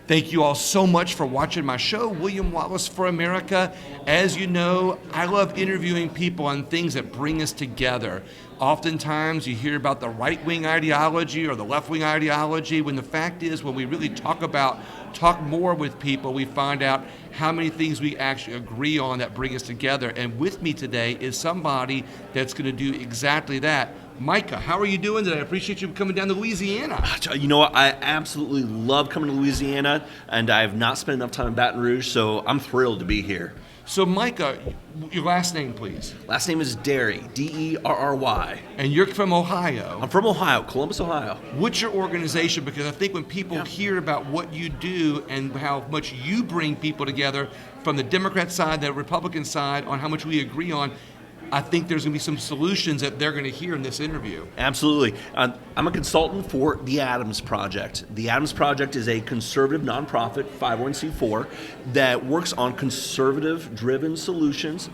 Thank you all so much for watching my show, William Wallace for America. As you know, I love interviewing people on things that bring us together. Oftentimes you hear about the right-wing ideology or the left-wing ideology, when the fact is, when we really talk more with people, we find out how many things we actually agree on that bring us together. And with me today is somebody that's going to do exactly that. Micah, how are you doing today? I appreciate you coming down to Louisiana. You know what? I absolutely love coming to Louisiana, and I have not spent enough time in Baton Rouge, so I'm thrilled to be here. So Micah, your last name, please. Last name is Derry, D-E-R-R-Y. And you're from Ohio. I'm from Ohio, Columbus, Ohio. What's your organization? Because I think when people hear about what you do and how much you bring people together from the Democrat side, the Republican side, on how much we agree on, I think there's going to be some solutions that they're going to hear in this interview. Absolutely. I'm a consultant for the Adams Project. The Adams Project is a conservative nonprofit, 501c4, that works on conservative-driven solutions,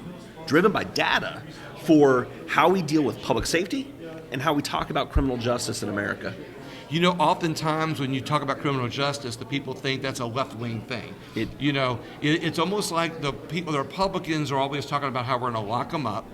driven by data, for how we deal with public safety and how we talk about criminal justice in America. You know, oftentimes when you talk about criminal justice, the people think that's a left-wing thing. It's almost like the Republicans are always talking about how we're going to lock them up,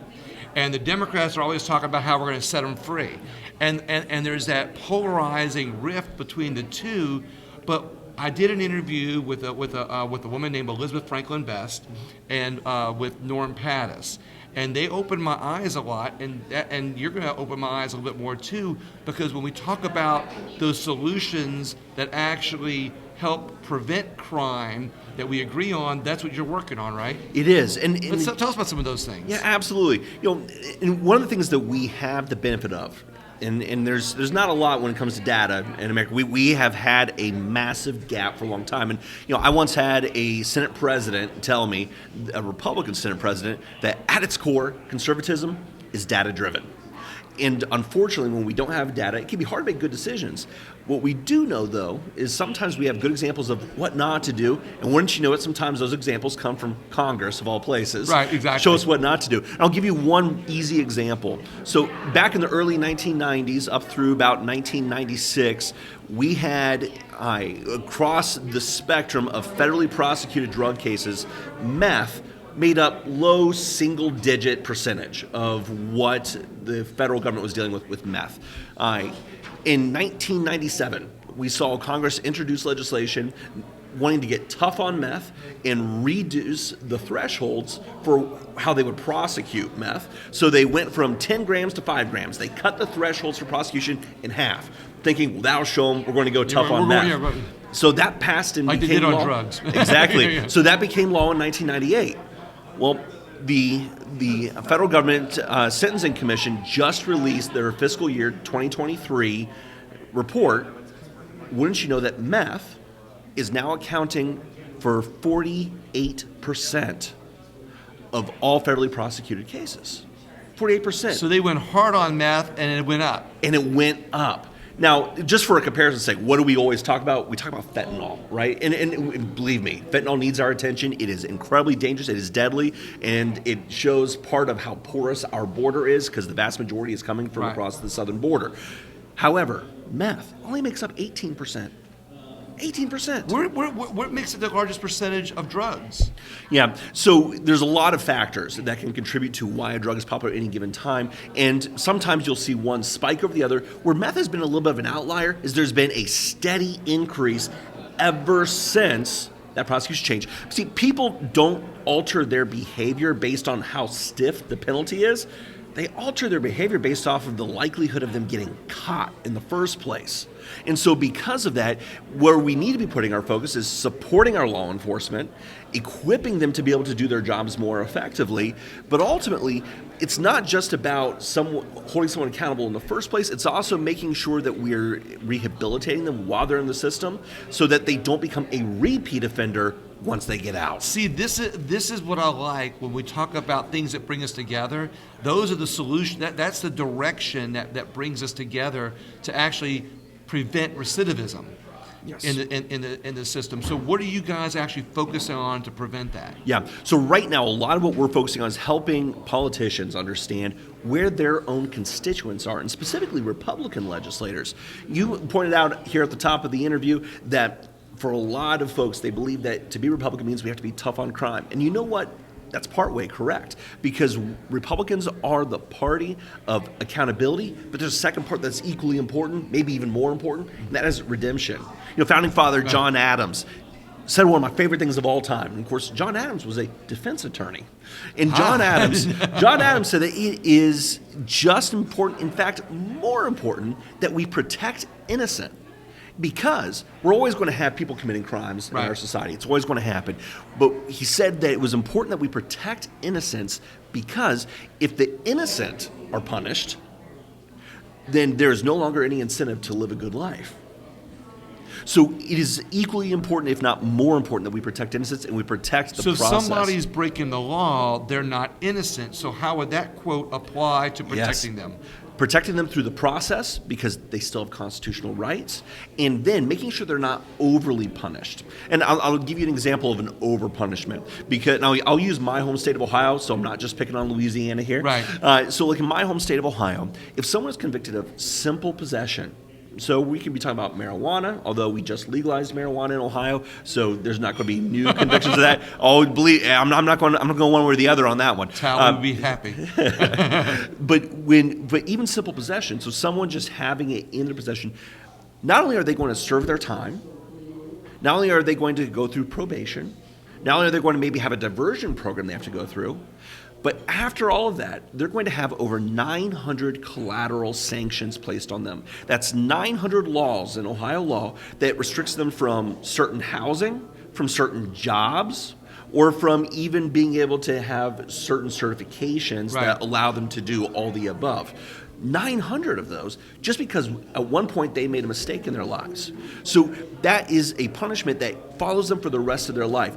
and the Democrats are always talking about how we're going to set them free. And there's that polarizing rift between the two. But I did an interview with a woman named Elizabeth Franklin Best and with Norm Pattis. And they opened my eyes a lot, and you're going to open my eyes a little bit more too, because when we talk about those solutions that actually help prevent crime that we agree on, that's what you're working on, right? It is. And tell us about some of those things. Yeah, absolutely. And one of the things that we have the benefit of, and there's not a lot when it comes to data in America. We have had a massive gap for a long time. And I once had a Senate president tell me, a Republican Senate president, that at its core, conservatism is data driven. And unfortunately, when we don't have data, it can be hard to make good decisions. What we do know, though, is sometimes we have good examples of what not to do. And wouldn't you know it, sometimes those examples come from Congress, of all places. Right, exactly. Show us what not to do. And I'll give you one easy example. So back in the early 1990s, up through about 1996, we had, across the spectrum of federally prosecuted drug cases, meth made up low single-digit percentage of what the federal government was dealing with meth. In 1997, we saw Congress introduce legislation wanting to get tough on meth and reduce the thresholds for how they would prosecute meth. So they went from 10 grams to 5 grams. They cut the thresholds for prosecution in half, thinking, well, that'll show them we're going to go tough on meth. So that passed and like became they did law. On drugs. Exactly. So that became law in 1998. Well, the federal government Sentencing Commission just released their fiscal year 2023 report. Wouldn't you know that meth is now accounting for 48% of all federally prosecuted cases? 48%. So they went hard on meth and it went up. And it went up. Now, just for a comparison's sake, what do we always talk about? We talk about fentanyl, right? And believe me, fentanyl needs our attention. It is incredibly dangerous. It is deadly. And it shows part of how porous our border is, because the vast majority is coming from across the southern border. However, meth only makes up 18%. 18%. What makes it the largest percentage of drugs? Yeah, so there's a lot of factors that can contribute to why a drug is popular at any given time, and sometimes you'll see one spike over the other. Where meth has been a little bit of an outlier is there's been a steady increase ever since that prosecution change. See, people don't alter their behavior based on how stiff the penalty is. They alter their behavior based off of the likelihood of them getting caught in the first place. And so because of that, where we need to be putting our focus is supporting our law enforcement, equipping them to be able to do their jobs more effectively. But ultimately, it's not just about holding someone accountable in the first place. It's also making sure that we're rehabilitating them while they're in the system so that they don't become a repeat offender once they get out. See, this is what I like when we talk about things that bring us together. Those are the solution. That's the direction that brings us together to actually prevent recidivism. Yes. in the system. So what are you guys actually focusing on to prevent that? Yeah. So right now, a lot of what we're focusing on is helping politicians understand where their own constituents are, and specifically Republican legislators. You pointed out here at the top of the interview that for a lot of folks, they believe that to be Republican means we have to be tough on crime. And you know what? That's partway correct, because Republicans are the party of accountability, but there's a second part that's equally important, maybe even more important, and that is redemption. Founding father John Adams said one of my favorite things of all time. And of course, John Adams was a defense attorney. And John Adams said that it is just important, in fact, more important, that we protect innocent. Because we're always going to have people committing crimes in our society. It's always going to happen. But he said that it was important that we protect innocence, because if the innocent are punished, then there's no longer any incentive to live a good life. So it is equally important, if not more important, that we protect innocence and we protect the process. So if somebody's breaking the law, they're not innocent. So how would that quote apply to protecting them? Protecting them through the process, because they still have constitutional rights, and then making sure they're not overly punished. And I'll give you an example of an over punishment, because now I'll use my home state of Ohio, so I'm not just picking on Louisiana here. Right. So like in my home state of Ohio, if someone is convicted of simple possession, so we could be talking about marijuana, although we just legalized marijuana in Ohio, so there's not going to be new convictions of that. Oh, believe I'm not going one way or the other on that one. Tally would be happy. But even simple possession, so someone just having it in their possession, not only are they going to serve their time, not only are they going to go through probation, not only are they going to maybe have a diversion program they have to go through, but after all of that, they're going to have over 900 collateral sanctions placed on them. That's 900 laws in Ohio law that restricts them from certain housing, from certain jobs, or from even being able to have certain certifications that allow them to do all the above. 900 of those, just because at one point they made a mistake in their lives. So that is a punishment that follows them for the rest of their life.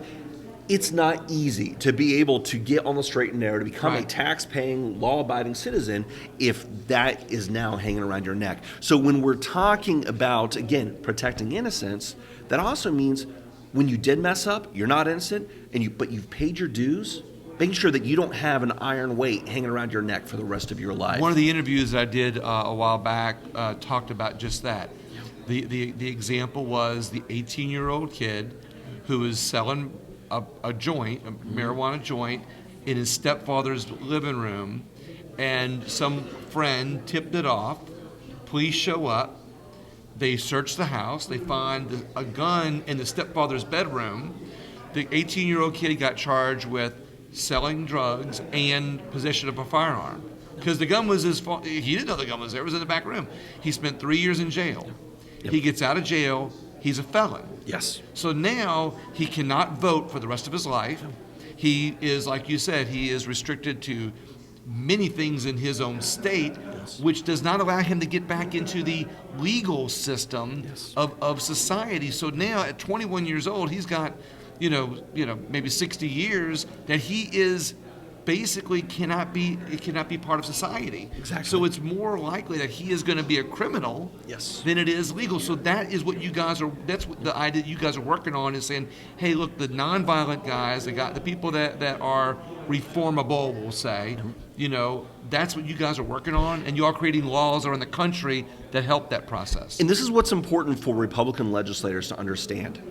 It's not easy to be able to get on the straight and narrow, to become a tax-paying, law-abiding citizen if that is now hanging around your neck. So when we're talking about, again, protecting innocence, that also means when you did mess up, you're not innocent, but you've paid your dues, making sure that you don't have an iron weight hanging around your neck for the rest of your life. One of the interviews I did a while back talked about just that. The example was the 18-year-old kid who was selling a joint, a marijuana joint, in his stepfather's living room, and some friend tipped it off. Police show up. They search the house. They find a gun in the stepfather's bedroom. The 18-year-old kid got charged with selling drugs and possession of a firearm, because the gun was his fault. He didn't know the gun was there. It was in the back room. He spent 3 years in jail. He gets out of jail. He's a felon. Yes. So now he cannot vote for the rest of his life. He is, like you said, he is restricted to many things in his own state, which does not allow him to get back into the legal system of society. So now at 21 years old, he's got, maybe 60 years that he is basically cannot be part of society. Exactly. So it's more likely that he is going to be a criminal than it is legal. So that is what that's what the idea you guys are working on, is saying, hey, look, the nonviolent guys, the people that are reformable, we'll say, that's what you guys are working on, and you are creating laws around the country that help that process. And this is what's important for Republican legislators to understand.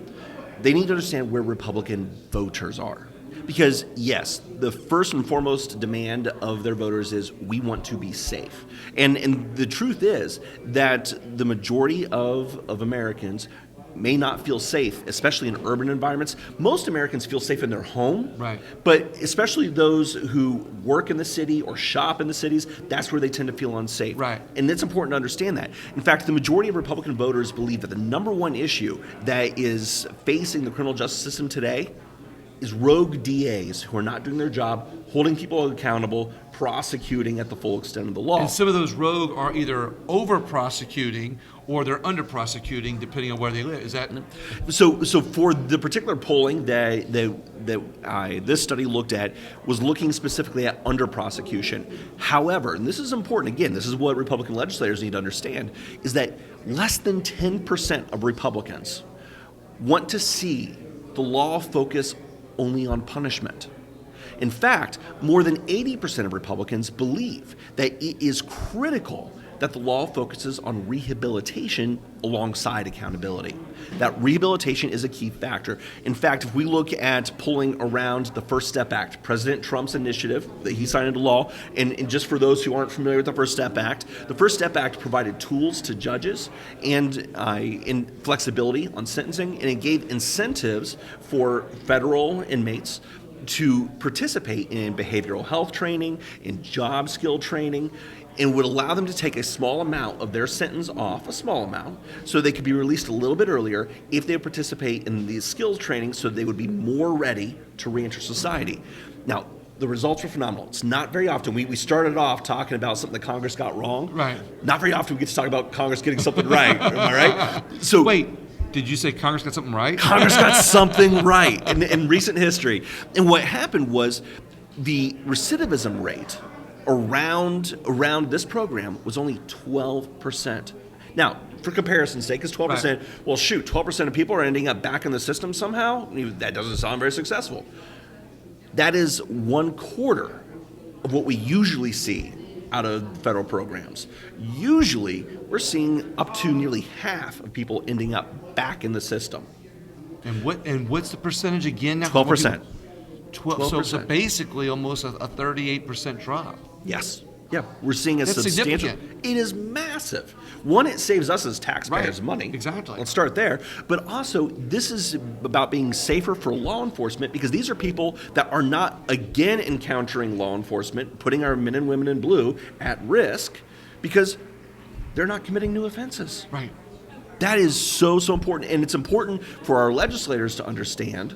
They need to understand where Republican voters are. Because, yes, the first and foremost demand of their voters is we want to be safe. And the truth is that the majority of Americans may not feel safe, especially in urban environments. Most Americans feel safe in their home, but especially those who work in the city or shop in the cities, that's where they tend to feel unsafe. And it's important to understand that. In fact, the majority of Republican voters believe that the number one issue that is facing the criminal justice system today is rogue DAs who are not doing their job, holding people accountable, prosecuting at the full extent of the law. And some of those rogue are either over-prosecuting or they're under-prosecuting, depending on where they live. Is that? So for the particular polling that this study looked at was looking specifically at under-prosecution. However, and this is important, again, this is what Republican legislators need to understand, is that less than 10% of Republicans want to see the law focus only on punishment. In fact, more than 80% of Republicans believe that it is critical that the law focuses on rehabilitation alongside accountability. That rehabilitation is a key factor. In fact, if we look at pulling around the First Step Act, President Trump's initiative that he signed into law, and just for those who aren't familiar with the First Step Act, the First Step Act provided tools to judges and in flexibility on sentencing, and it gave incentives for federal inmates to participate in behavioral health training, in job skill training, and would allow them to take a small amount of their sentence off, a small amount, so they could be released a little bit earlier if they participate in these skills training so they would be more ready to reenter society. Now, the results were phenomenal. It's not very often. We started off talking about something that Congress got wrong. Right. Not very often we get to talk about Congress getting something right. Am I right? So Wait, did you say Congress got something right? Congress got something right in recent history. And what happened was the recidivism rate around this program was only 12%. Now, for comparison's sake, because 12%, Right. well, shoot, 12% of people are ending up back in the system somehow. That doesn't sound very successful. That is 1/4 of what we usually see out of federal programs. Usually, we're seeing up to nearly half of people ending up back in the system. And what's the percentage again now? 12%. 12%. So 12%. basically almost a 38% drop. Yes. Yeah, we're seeing a That's substantial. significant. It is massive. One, it saves us as taxpayers Right, money. exactly. Let's start there. But also, this is about being safer for law enforcement because these are people that are not again encountering law enforcement, putting our men and women in blue at risk because they're not committing new offenses. Right. That is so important, and it's important for our legislators to understand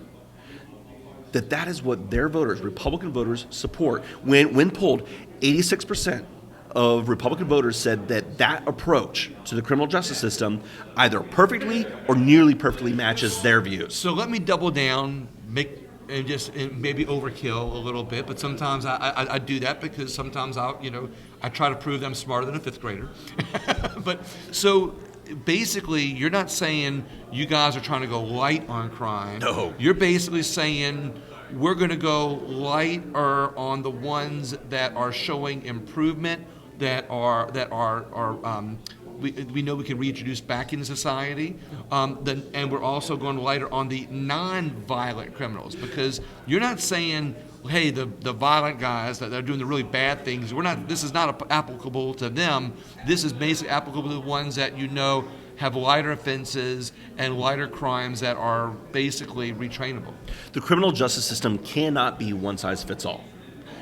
that is what their voters, Republican voters, support. When polled, 86% of Republican voters said that approach to the criminal justice system either perfectly or nearly perfectly matches their views. So let me double down, and maybe overkill a little bit, but sometimes I do that because sometimes I try to prove that I'm smarter than a fifth grader. But so basically, you're not saying you guys are trying to go light on crime. No. You're basically saying we're going to go lighter on the ones that are showing improvement, that we know we can reintroduce back into society, and we're also going lighter on the non-violent criminals, because you're not saying, hey, the violent guys that are doing the really bad things, this is not applicable to them. This is basically applicable to the ones that have lighter offenses and lighter crimes that are basically retrainable. The criminal justice system cannot be one size fits all.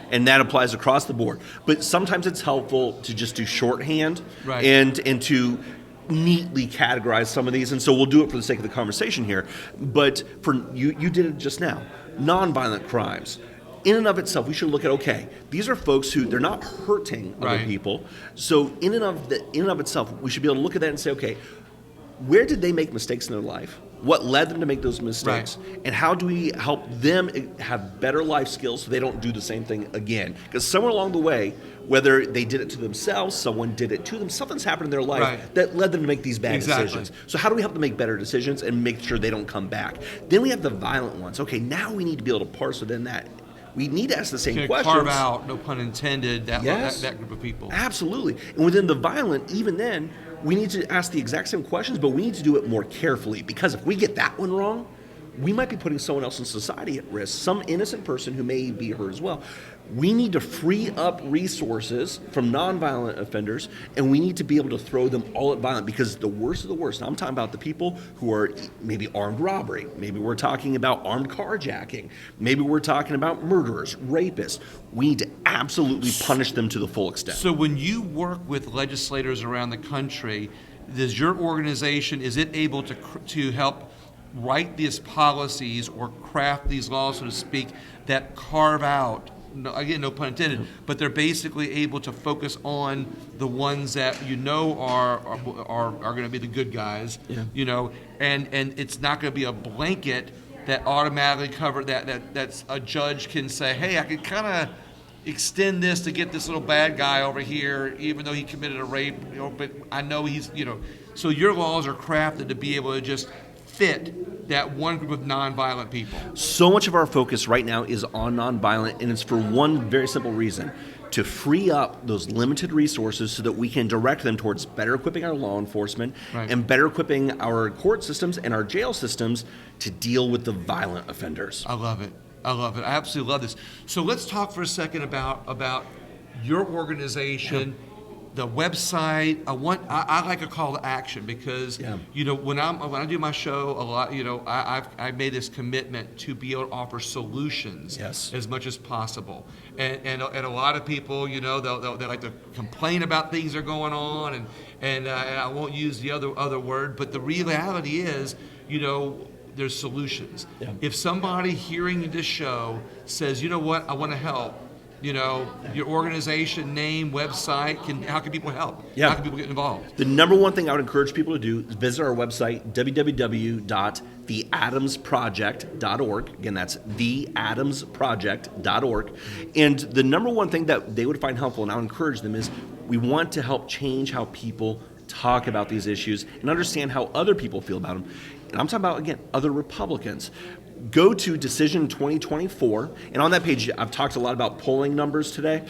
And that applies across the board. But sometimes it's helpful to just do shorthand Right. and to neatly categorize some of these. And so we'll do it for the sake of the conversation here. But for you did it just now. Nonviolent crimes. In and of itself, we should look at, okay, these are folks who, they're not hurting other Right. people. So in and of itself, we should be able to look at that and say, okay, where did they make mistakes in their life? What led them to make those mistakes? Right. And how do we help them have better life skills so they don't do the same thing again? Because somewhere along the way, whether they did it to themselves, someone did it to them, something's happened in their life Right. that led them to make these bad Exactly. decisions. So how do we help them make better decisions and make sure they don't come back? Then we have the violent ones. Okay, now we need to be able to parse within that. We need to ask the same Can questions. carve out, no pun intended, Yes. that group of people. Absolutely. And within the violent, even then, we need to ask the exact same questions, but we need to do it more carefully, because if we get that one wrong, we might be putting someone else in society at risk, some innocent person who may be hurt as well. We need to free up resources from nonviolent offenders, and we need to be able to throw them all at violent, because the worst of the worst, now I'm talking about the people who are maybe armed robbery, maybe we're talking about armed carjacking, maybe we're talking about murderers, rapists. We need to absolutely punish them to the full extent. So when you work with legislators around the country, is your organization, is it able to help write these policies or craft these laws, so to speak, that carve out, again, no pun intended, but they're basically able to focus on the ones that are going to be the good guys, and it's not going to be a blanket that automatically cover that's a judge can say, hey, I could kind of extend this to get this little bad guy over here, even though he committed a rape, but I know he's, so your laws are crafted to be able to just fit that one group of nonviolent people. So much of our focus right now is on nonviolent, and it's for one very simple reason: to free up those limited resources so that we can direct them towards better equipping our law enforcement and better equipping our court systems and our jail systems to deal with the violent offenders. I love it. I love it. I absolutely love this. So let's talk for a second about your organization, the website. I like a call to action because when I do my show a lot, I've made this commitment to be able to offer solutions as much as possible. And a lot of people, they like to complain about things that are going on, and I won't use the other word, but the reality is, there's solutions. If somebody hearing this show says, you know what, I want to help, your organization, name, website, how can people help? How can people get involved? The number one thing I would encourage people to do is visit our website, www.theadamsproject.org. Again, that's theadamsproject.org. And the number one thing that they would find helpful, and I would encourage them, is we want to help change how people talk about these issues and understand how other people feel about them. And I'm talking about, again, other Republicans. Go to Decision 2024, and on that page, I've talked a lot about polling numbers today.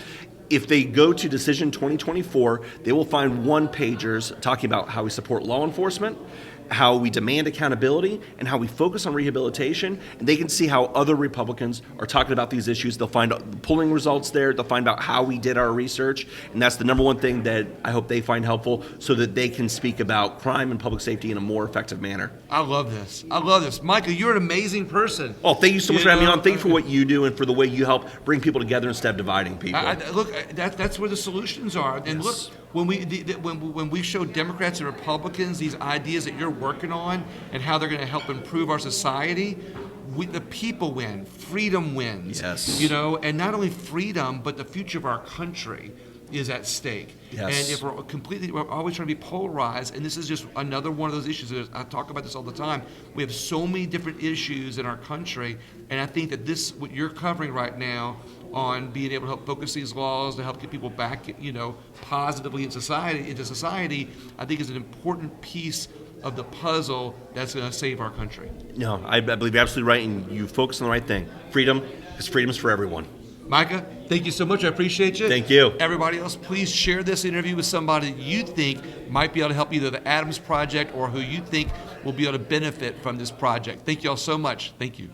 If they go to Decision 2024, they will find one-pagers talking about how we support law enforcement, how we demand accountability, and how we focus on rehabilitation. And they can see how other Republicans are talking about these issues. They'll find polling results there. They'll find out how we did our research. And that's the number one thing that I hope they find helpful so that they can speak about crime and public safety in a more effective manner. I love this. Micah, you're an amazing person. Oh, thank you so much for having me on. Thank you for what you do and for the way you help bring people together instead of dividing people. Look, that's where the solutions are. And look, when we show Democrats and Republicans these ideas that you're working on and how they're going to help improve our society, the people win. Freedom wins. And not only freedom, but the future of our country is at stake. And if we're always trying to be polarized, and this is just another one of those issues. I talk about this all the time. We have so many different issues in our country, and I think that what you're covering right now on being able to help focus these laws to help get people back, positively into society, I think is an important piece of the puzzle that's going to save our country. No, I believe you're absolutely right, and you focus on the right thing. Freedom, because freedom is for everyone. Micah, thank you so much. I appreciate you. Thank you. Everybody else, please share this interview with somebody that you think might be able to help either the Adams Project or who you think will be able to benefit from this project. Thank you all so much. Thank you.